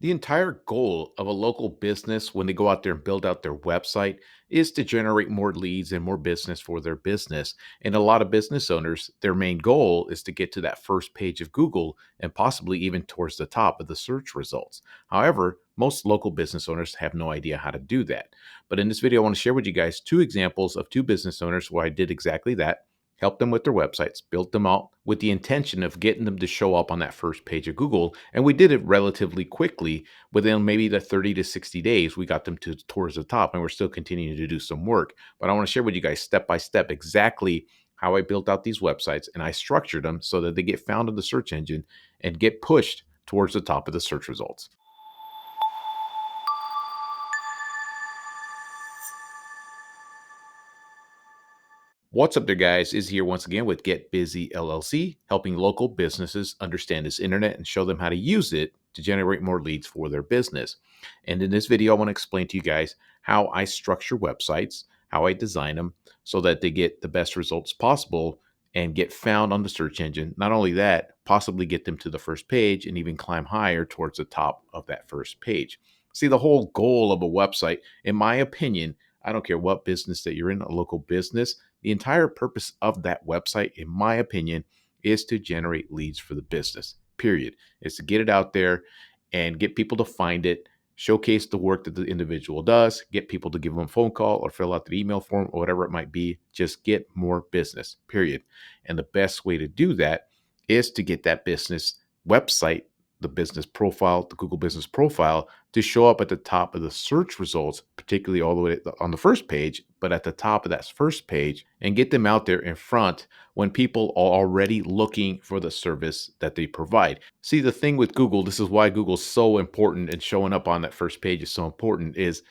The entire goal of a local business when they go out there and build out their website is to generate more leads and more business for their business. And a lot of business owners, their main goal is to get to that first page of Google and possibly even towards the top of the search results. However, most local business owners have no idea how to do that. But in this video, I want to share with you guys two examples of two business owners where I did exactly that. Helped them with their websites, built them out with the intention of getting them to show up on that first page of Google. And we did it relatively quickly. Within maybe the 30 to 60 days, we got them towards the top, and we're still continuing to do some work. But I want to share with you guys step by step exactly how I built out these websites and I structured them so that they get found in the search engine and get pushed towards the top of the search results. What's up there, guys? Is here once again with Get Busy LLC, helping local businesses understand this internet and show them how to use it to generate more leads for their business. And in this video, I want to explain to you guys how I structure websites, how I design them so that they get the best results possible and get found on the search engine. Not only that, possibly get them to the first page and even climb higher towards the top of that first page. See, the whole goal of a website, in my opinion, I don't care what business that you're in, a local business, the entire purpose of that website, in my opinion, is to generate leads for the business, period. Is to get it out there and get people to find it, showcase the work that the individual does, get people to give them a phone call or fill out the email form or whatever it might be. Just get more business, period. And the best way to do that is to get that business website, the business profile, the Google business profile, to show up at the top of the search results, particularly all the way on the first page, but at the top of that first page, and get them out there in front when people are already looking for the service that they provide. See, the thing with Google, this is why Google's so important and showing up on that first page is so important, is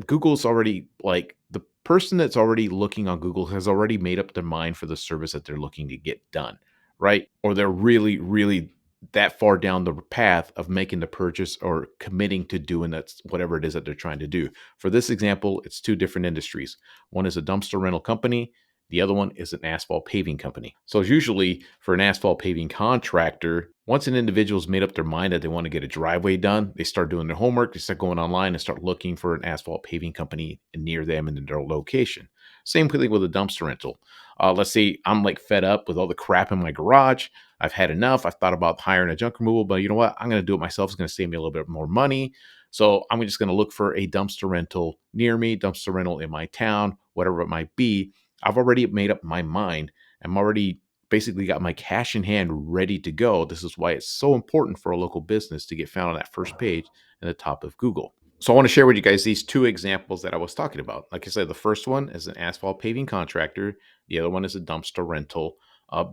Google's already like the person that's already looking on Google has already made up their mind for the service that they're looking to get done, right? Or they're really, really that far down the path of making the purchase or committing to doing that whatever it is that they're trying to do. For this example, it's two different industries. One is a dumpster rental company. The other one is an asphalt paving company. So usually for an asphalt paving contractor, once an individual's made up their mind that they want to get a driveway done, they start doing their homework, they start going online and start looking for an asphalt paving company near them and in their location. Same thing with a dumpster rental. Let's say I'm like fed up with all the crap in my garage. I've had enough. I've thought about hiring a junk removal, but you know what? I'm going to do it myself. It's going to save me a little bit more money. So I'm just going to look for a dumpster rental near me, dumpster rental in my town, whatever it might be. I've already made up my mind. I'm already basically got my cash in hand ready to go. This is why it's so important for a local business to get found on that first page in the top of Google. So I want to share with you guys these two examples that I was talking about. Like I said, the first one is an asphalt paving contractor. The other one is a dumpster rental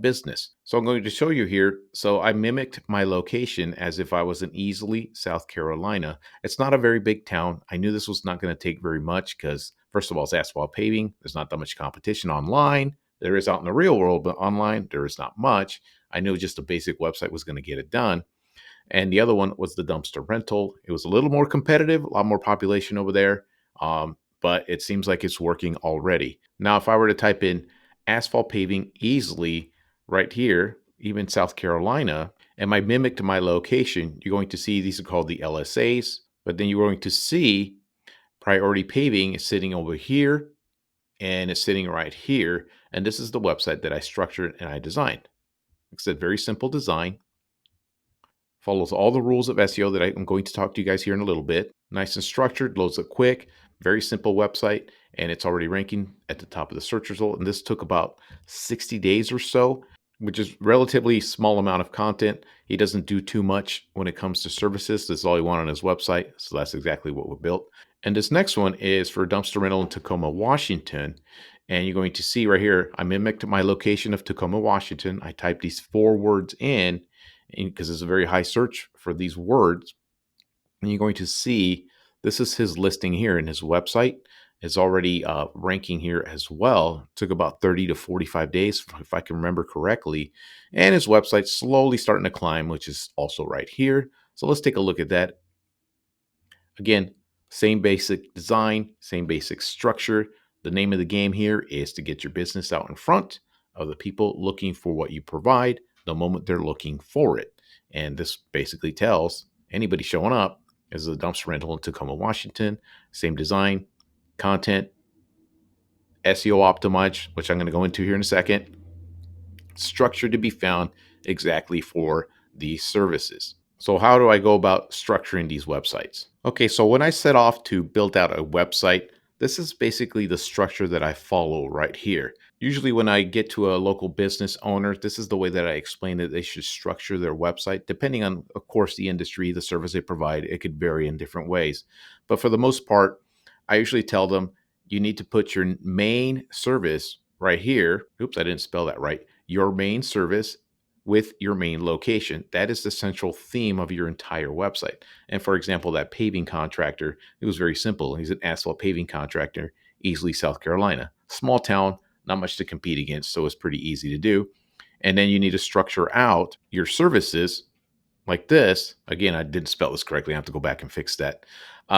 business. So I'm going to show you here. So I mimicked my location as if I was in Easley, South Carolina. It's not a very big town. I knew this was not going to take very much because, first of all, it's asphalt paving. There's not that much competition online. There is out in the real world, but online, there is not much. I knew just a basic website was going to get it done. And the other one was the dumpster rental. It was a little more competitive, a lot more population over there, but it seems like it's working already. Now, if I were to type in asphalt paving easily right here, even South Carolina, and I mimicked my location, you're going to see these are called the LSAs, but then you're going to see priority paving is sitting over here and it's sitting right here. And this is the website that I structured and I designed. Like I said, very simple design. Follows all the rules of SEO that I'm going to talk to you guys here in a little bit. Nice and structured, loads up quick, very simple website, and it's already ranking at the top of the search result. And this took about 60 days or so, which is relatively small amount of content. He doesn't do too much when it comes to services. That's all he wanted on his website. So that's exactly what we built. And this next one is for dumpster rental in Tacoma, Washington. And you're going to see right here, I mimicked my location of Tacoma, Washington. I typed these 4 words in because it's a very high search for these words. And you're going to see this is his listing here, and his website is already ranking here as well. It took about 30 to 45 days, if I can remember correctly. And his website's slowly starting to climb, which is also right here. So let's take a look at that. Again, same basic design, same basic structure. The name of the game here is to get your business out in front of the people looking for what you provide the moment they're looking for it. And this basically tells anybody showing up This is a dumpster rental in Tacoma, Washington. Same design, content, SEO optimized, which I'm going to go into here in a second. Structure to be found exactly for these services. So, how do I go about structuring these websites? Okay, so when I set off to build out a website, this is basically the structure that I follow right here. Usually, when I get to a local business owner, this is the way that I explain that they should structure their website. Depending on, of course, the industry, the service they provide, it could vary in different ways. But for the most part, I usually tell them you need to put your main service right here. Oops, I didn't spell that right. Your main service with your main location. That is the central theme of your entire website. And for example, that paving contractor, it was very simple. He's an asphalt paving contractor, Easley, South Carolina. Small town, not much to compete against, so it's pretty easy to do. And then you need to structure out your services like this. Again, I didn't spell this correctly. I have to go back and fix that.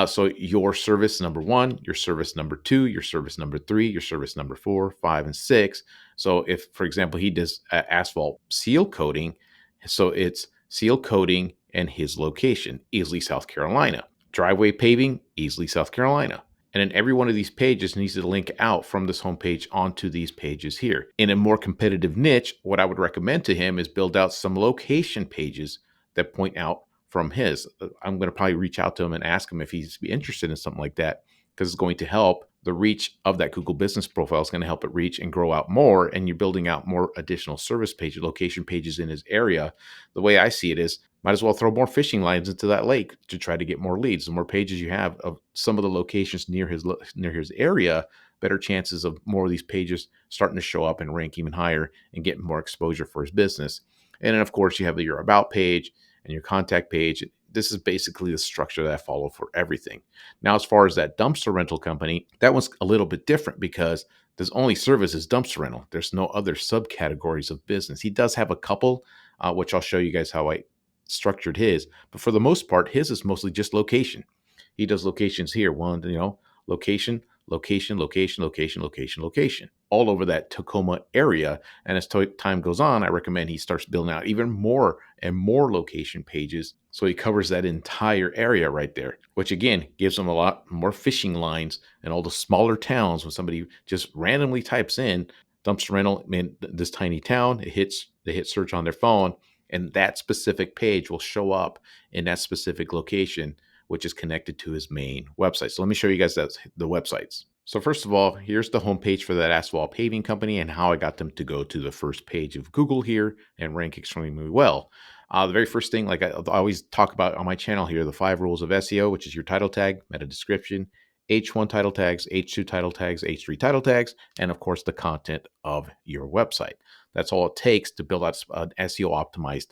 So your service number one, your service number two, your service number three, your service number four, five, and six. So if, for example, he does asphalt seal coating, so it's seal coating and his location, Easley, South Carolina. Driveway paving, Easley, South Carolina. And then every one of these pages needs to link out from this homepage onto these pages here. In a more competitive niche, what I would recommend to him is build out some location pages that point out from his. I'm going to probably reach out to him and ask him if he's be interested in something like that, because it's going to help the reach of that Google business profile. Is going to help it reach and grow out more. And you're building out more additional service pages, location pages in his area. The way I see it is, might as well throw more fishing lines into that lake to try to get more leads. The more pages you have of some of the locations near his area, better chances of more of these pages starting to show up and rank even higher and getting more exposure for his business. And then, of course, you have your about page and your contact page. This is basically the structure that I follow for everything. Now, as far as that dumpster rental company, that one's a little bit different because there's only service is dumpster rental. There's no other subcategories of business. He does have a couple, which I'll show you guys how I structured his. But for the most part, his is mostly just location. He does locations here. One, location, location, location, location, location, location, all over that Tacoma area. And as time goes on, I recommend he starts building out even more and more location pages. So he covers that entire area right there, which again gives him a lot more fishing lines and all the smaller towns. When somebody just randomly types in dumpster rental in this tiny town, they hit search on their phone, and that specific page will show up in that specific location, which is connected to his main website. So let me show you guys the websites. So first of all, here's the homepage for that asphalt paving company and how I got them to go to the first page of Google here and rank extremely well. The very first thing, like I always talk about on my channel here, the 5 rules of SEO, which is your title tag, meta description, H1 title tags, H2 title tags, H3 title tags, and of course the content of your website. That's all it takes to build out an SEO optimized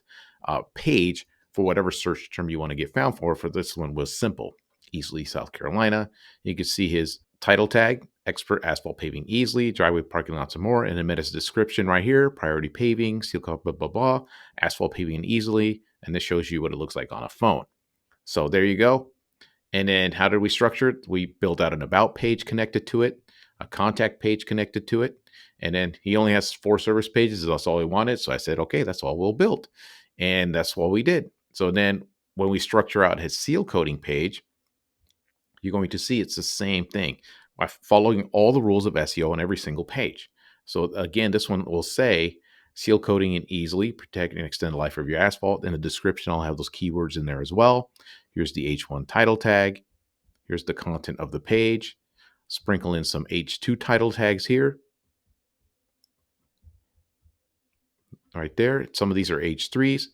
page for whatever search term you want to get found for. For this one was simple, Easley, South Carolina. You can see his title tag, expert asphalt paving Easley, driveway parking lots and more, and then his description right here, priority paving, seal coat, blah, blah, blah, asphalt paving Easley, and this shows you what it looks like on a phone. So there you go. And then how did we structure it? We built out an about page connected to it, a contact page connected to it. And then he only has 4 service pages. That's all he wanted. So I said, okay, that's all we'll build. And that's what we did. So then when we structure out his seal coating page, you're going to see it's the same thing by following all the rules of SEO on every single page. So again, this one will say seal coating and Easley protect and extend the life of your asphalt. In the description, I'll have those keywords in there as well. Here's the H1 title tag. Here's the content of the page. Sprinkle in some H2 title tags here. Right there. Some of these are H3s.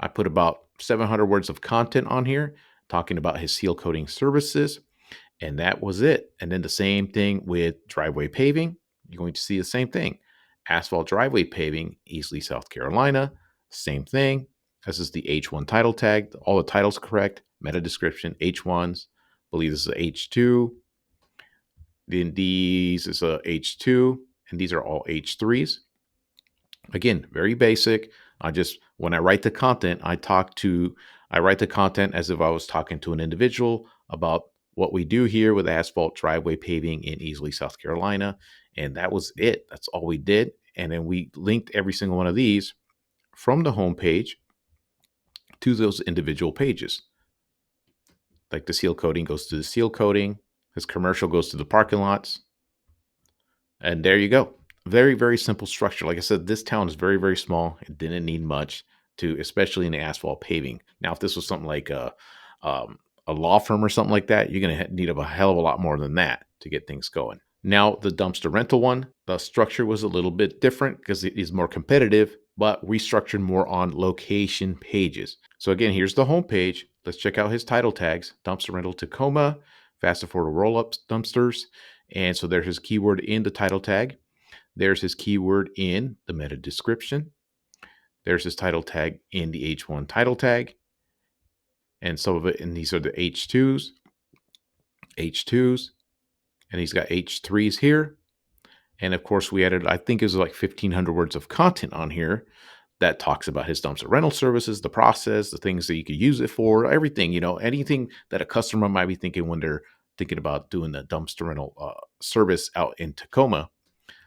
I put about 700 words of content on here talking about his seal coating services. And that was it. And then the same thing with driveway paving. You're going to see the same thing. Asphalt driveway paving, Easley, South Carolina. Same thing. This is the H1 title tag. All the titles correct. Meta description, H1s. I believe this is a H2. Then these is a H2. And these are all H3s. Again, very basic. When I write the content, I write the content as if I was talking to an individual about what we do here with asphalt driveway paving in Easley, South Carolina. And that was it. That's all we did. And then we linked every single one of these from the home page to those individual pages. Like the seal coating goes to the seal coating, his commercial goes to the parking lots, and there you go. Very, very simple structure. Like I said, this town is very, very small. It didn't need much to, especially in the asphalt paving. Now, if this was something like um, a law firm or something like that, you're going to need a hell of a lot more than that to get things going. Now, the dumpster rental one, the structure was a little bit different because it is more competitive, but restructured more on location pages. So again, here's the home page. Let's check out his title tags: dumpster rental Tacoma, fast affordable roll-up dumpsters. And so there's his keyword in the title tag. There's his keyword in the meta description. There's his title tag in the H1 title tag. And some of it, and these are the H2s, H2s, and he's got H3s here. And of course, we added, I think it was like 1,500 words of content on here that talks about his dumpster rental services, the process, the things that you could use it for, everything, anything that a customer might be thinking when they're thinking about doing the dumpster rental service out in Tacoma.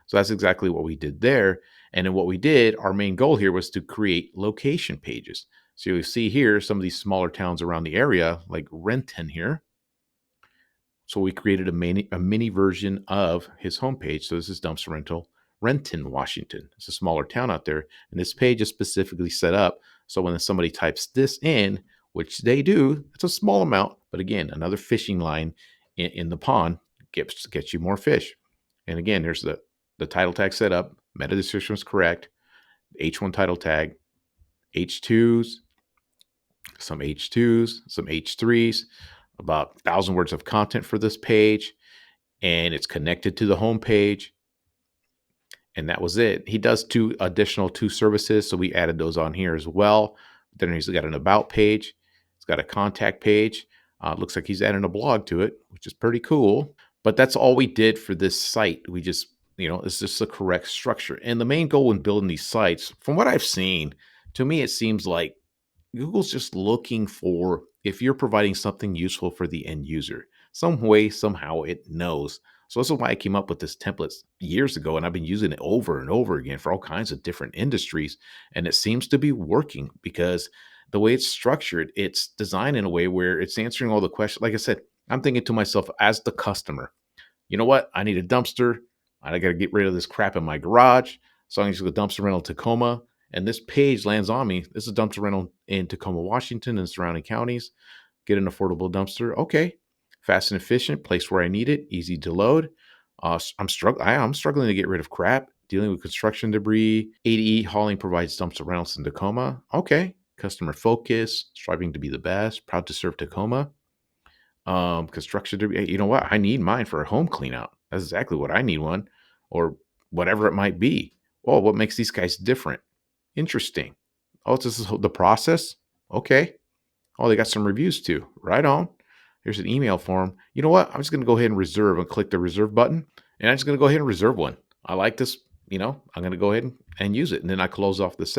So that's exactly what we did there. And then what we did, our main goal here was to create location pages. So you see here some of these smaller towns around the area, like Renton here. So we created a mini version of his homepage. So this is dumpster rental Renton, Washington. It's a smaller town out there, and this page is specifically set up so when somebody types this in, which they do, it's a small amount, but again, another fishing line in the pond gets you more fish. And again, there's the title tag set up, meta description was correct, H1 title tag, H2s, some H2s, some H3s, about 1,000 words of content for this page, and it's connected to the home page. And that was it. He does two additional services, so we added those on here as well. Then he's got an about page. It's got a contact page. Looks like he's adding a blog to it, which is pretty cool. But that's all we did for this site. We just, it's just the correct structure. And the main goal when building these sites, from what I've seen, to me, it seems like Google's just looking for if you're providing something useful for the end user. Some way, somehow it knows. So this is why I came up with this template years ago, and I've been using it over and over again for all kinds of different industries. And it seems to be working because the way it's structured, it's designed in a way where it's answering all the questions. Like I said, I'm thinking to myself as the customer, you know what? I need a dumpster. I got to get rid of this crap in my garage. So I'm going to go dumpster rental Tacoma. And this page lands on me. This is dumpster rental in Tacoma, Washington and surrounding counties. Get an affordable dumpster. Okay. Fast and efficient, place where I need it, easy to load. I'm struggling to get rid of crap, dealing with construction debris. ADE Hauling provides dumpster rentals in Tacoma. Okay. Customer focus, striving to be the best, proud to serve Tacoma. Construction debris. You know what? I need mine for a home clean out. That's exactly what I need one, or whatever it might be. Oh, what makes these guys different? Interesting. Oh, it's just the process? Okay. Oh, they got some reviews too. Right on. Here's an email form. You know what? I'm just going to go ahead and reserve and click the reserve button. And I'm just going to go ahead and reserve one. I like this. I'm going to go ahead and use it. And then I close off this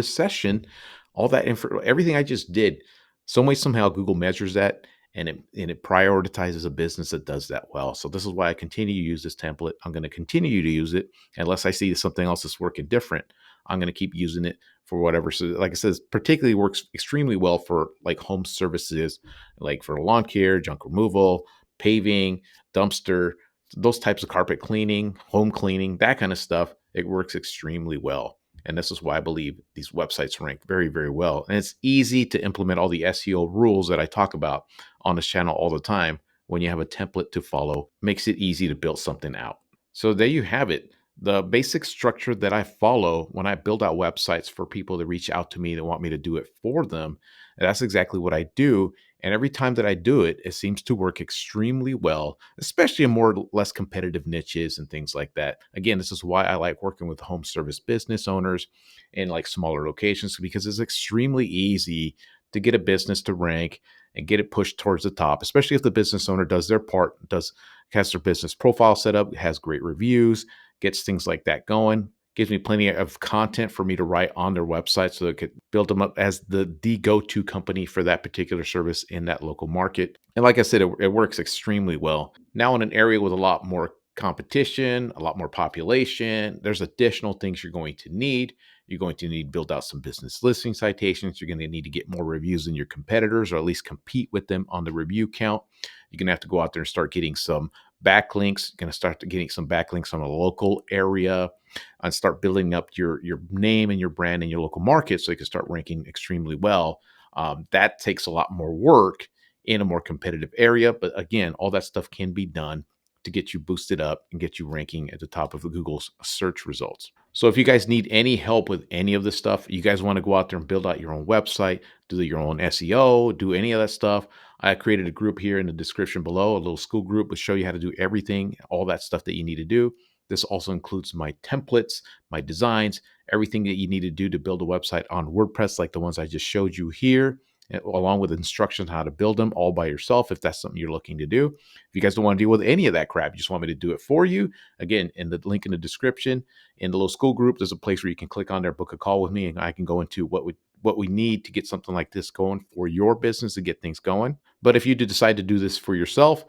session. All that info, everything I just did, some way, somehow Google measures that and it prioritizes a business that does that well. So this is why I continue to use this template. I'm going to continue to use it unless I see something else that's working different. I'm going to keep using it for whatever. So like I said, particularly works extremely well for like home services, like for lawn care, junk removal, paving, dumpster, those types of carpet cleaning, home cleaning, that kind of stuff. It works extremely well. And this is why I believe these websites rank very, very well. And it's easy to implement all the SEO rules that I talk about on this channel all the time. When you have a template to follow, makes it easy to build something out. So there you have it. The basic structure that I follow when I build out websites for people to reach out to me that want me to do it for them. And that's exactly what I do. And every time that I do it, it seems to work extremely well, especially in more or less competitive niches and things like that. Again, this is why I like working with home service business owners in like smaller locations, because it's extremely easy to get a business to rank and get it pushed towards the top, especially if the business owner does their part, has their business profile set up, has great reviews, gets things like that going, gives me plenty of content for me to write on their website so they could build them up as the go-to company for that particular service in that local market. And like I said, it works extremely well. Now in an area with a lot more competition, a lot more population, there's additional things you're going to need. You're going to need to build out some business listing citations. You're going to need to get more reviews than your competitors, or at least compete with them on the review count. You're going to have to go out there and start getting some backlinks. You're going to start getting some backlinks on a local area and start building up your name and your brand in your local market so you can start ranking extremely well. That takes a lot more work in a more competitive area. But again, all that stuff can be done to get you boosted up and get you ranking at the top of Google's search results. So if you guys need any help with any of this stuff, you guys want to go out there and build out your own website, do your own SEO, do any of that stuff, I created a group here in the description below, a little school group will show you how to do everything, all that stuff that you need to do. This also includes my templates, my designs, everything that you need to do to build a website on WordPress, like the ones I just showed you here, along with instructions on how to build them all by yourself if that's something you're looking to do. If you guys don't want to deal with any of that crap, you just want me to do it for you, again, in the link in the description, in the little school group, there's a place where you can click on there, book a call with me, and I can go into what we need to get something like this going for your business to get things going. But if you do decide to do this for yourself,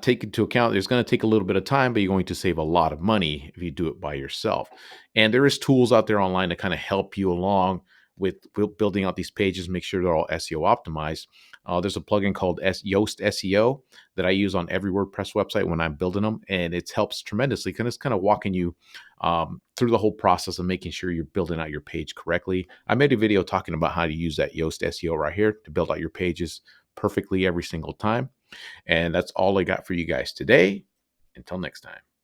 take into account it's going to take a little bit of time, but you're going to save a lot of money if you do it by yourself. And there is tools out there online to kind of help you along with building out these pages, make sure they're all SEO optimized. There's a plugin called Yoast SEO that I use on every WordPress website when I'm building them, and it helps tremendously because it's kind of walking you through the whole process of making sure you're building out your page correctly. I made a video talking about how to use that Yoast SEO right here to build out your pages perfectly every single time. And that's all I got for you guys today. Until next time.